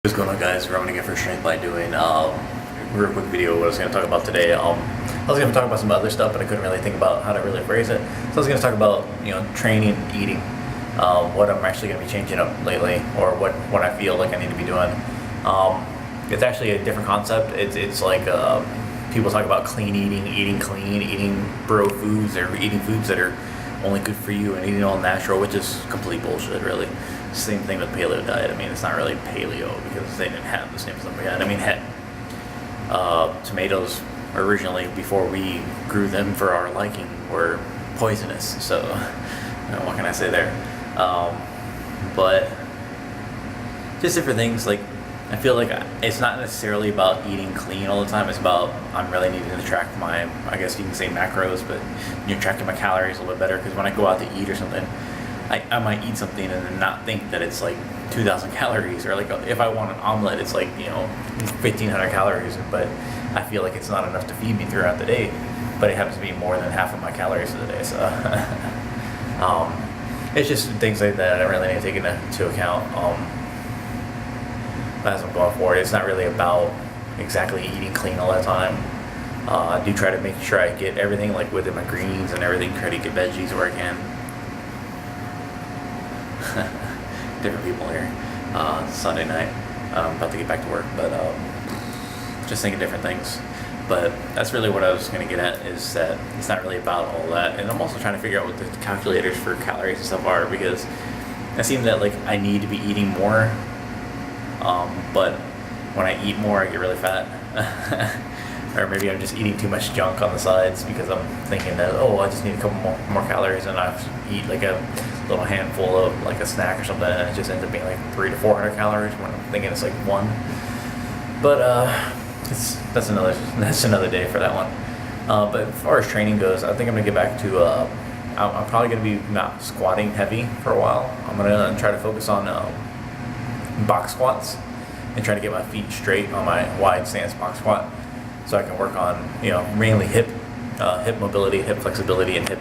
What's going on, guys? We're going to get for strength by doing a real quick video. What I was going to talk about today. I was going to talk about some other stuff, but I couldn't really think about how to really phrase it. So I was going to talk about training, eating, what I'm actually going to be changing up lately, or what I feel like I need to be doing. It's actually a different concept. It's like people talk about clean eating, eating clean, eating bro foods, or eating foods that are only good for you, and eating all natural, which is complete bullshit, really. Same thing with paleo diet. I mean, it's not really paleo because they didn't have the same stuff we had. I mean, tomatoes originally, before we grew them for our liking, were poisonous. So, what can I say there? But just different things. Like, I feel like it's not necessarily about eating clean all the time. It's about I'm really needing to track my, I guess you can say macros, but you're tracking my calories a little bit better, because when I go out to eat or something, I might eat something and then not think that it's like 2,000 calories, or like if I want an omelet, it's like 1,500 calories, but I feel like it's not enough to feed me throughout the day, but it happens to be more than half of my calories of the day. So it's just things like that I really need to take into account as I'm going forward. It's not really about exactly eating clean all the time. I do try to make sure I get everything, like within my greens and everything, try to get veggies where I can. Different people here. Sunday night. I'm about to get back to work, but just thinking different things. But that's really what I was going to get at, is that it's not really about all that. And I'm also trying to figure out what the calculators for calories and stuff are, because it seems that like I need to be eating more, but when I eat more I get really fat. Or maybe I'm just eating too much junk on the sides because I'm thinking that, oh, I just need a couple more calories, and I have to eat like a little handful of like a snack or something, and it just ends up being like 300 to 400 calories when I'm thinking it's like 1. But that's another day for that one. But as far as training goes, I think I'm gonna get back to I'm probably gonna be not squatting heavy for a while. I'm gonna try to focus on box squats and try to get my feet straight on my wide stance box squat, so I can work on mainly hip mobility, hip flexibility, and hip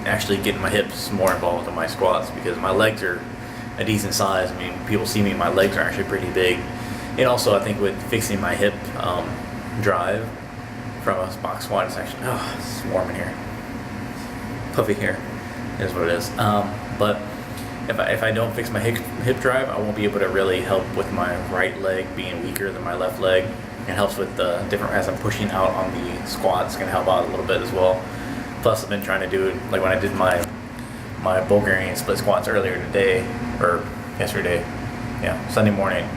actually getting my hips more involved in my squats, because my legs are a decent size. I mean, people see me, my legs are actually pretty big. And also I think with fixing my hip drive from a box squat, it's actually, it's warm in here, puffy here is what it is. But if I don't fix my hip drive, I won't be able to really help with my right leg being weaker than my left leg. It helps with the different, as I'm pushing out on the squats, can help out a little bit as well. Plus, I've been trying to do it, like when I did my Bulgarian split squats earlier today, or yesterday, Sunday morning,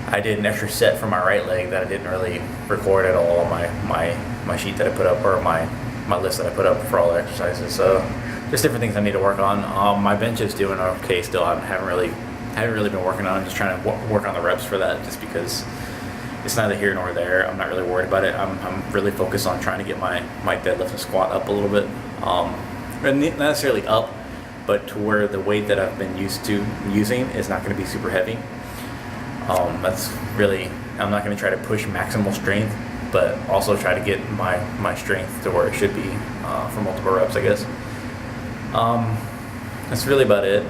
I did an extra set for my right leg that I didn't really record at all on my sheet that I put up, or my list that I put up for all the exercises. So just different things I need to work on. My bench is doing okay still. I haven't really been working on it. I'm just trying to work on the reps for that, just because it's neither here nor there. I'm not really worried about it. I'm really focused on trying to get my deadlift and squat up a little bit. Not necessarily up, but to where the weight that I've been used to using is not going to be super heavy. That's really, I'm not going to try to push maximal strength, but also try to get my strength to where it should be for multiple reps, I guess. That's really about it.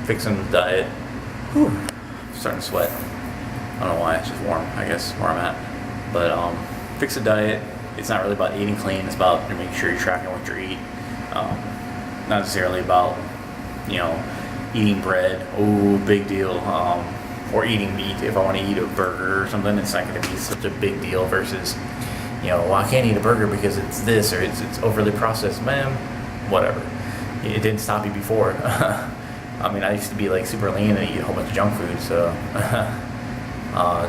Fixing the diet. Whew, I'm starting to sweat. I don't know why, it's just warm, I guess, where I'm at. But fix the diet. It's not really about eating clean. It's about making sure you're tracking what you eat. Not necessarily about, eating bread. Oh, big deal. Or eating meat. If I want to eat a burger or something, it's not going to be such a big deal versus, well, I can't eat a burger because it's this, or it's overly processed. Man, whatever. It didn't stop you before. I mean, I used to be like super lean and eat a whole bunch of junk food, so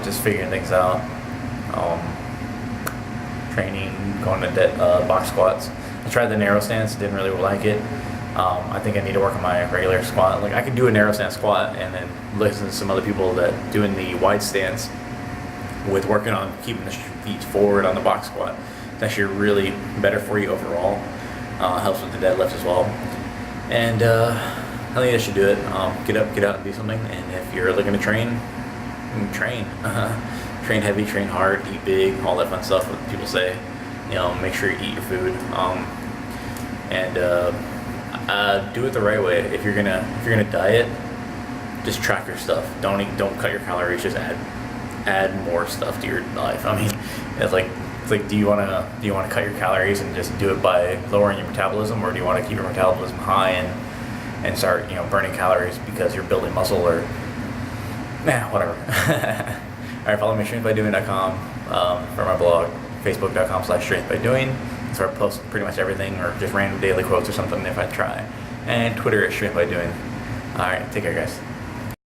just figuring things out. Training, going to box squats. I tried the narrow stance, didn't really like it. I think I need to work on my regular squat. Like, I can do a narrow stance squat and then listen to some other people that doing the wide stance with working on keeping the feet forward on the box squat. It's actually really better for you overall. Helps with the deadlift as well. And I think I should do it. Get out and do something. And if you're looking to train, train. Train heavy, train hard, eat big, all that fun stuff that people say. Make sure you eat your food. And do it the right way. If you're gonna diet, just track your stuff. Don't cut your calories. Just add more stuff to your life. I mean, it's like do you wanna cut your calories and just do it by lowering your metabolism, or do you want to keep your metabolism high and start burning calories because you're building muscle, or whatever. All right, follow me at strengthbydoing.com for my blog, facebook.com/strengthbydoing. That's where I post pretty much everything, or just random daily quotes or something if I try. And Twitter at strengthbydoing. All right, take care, guys.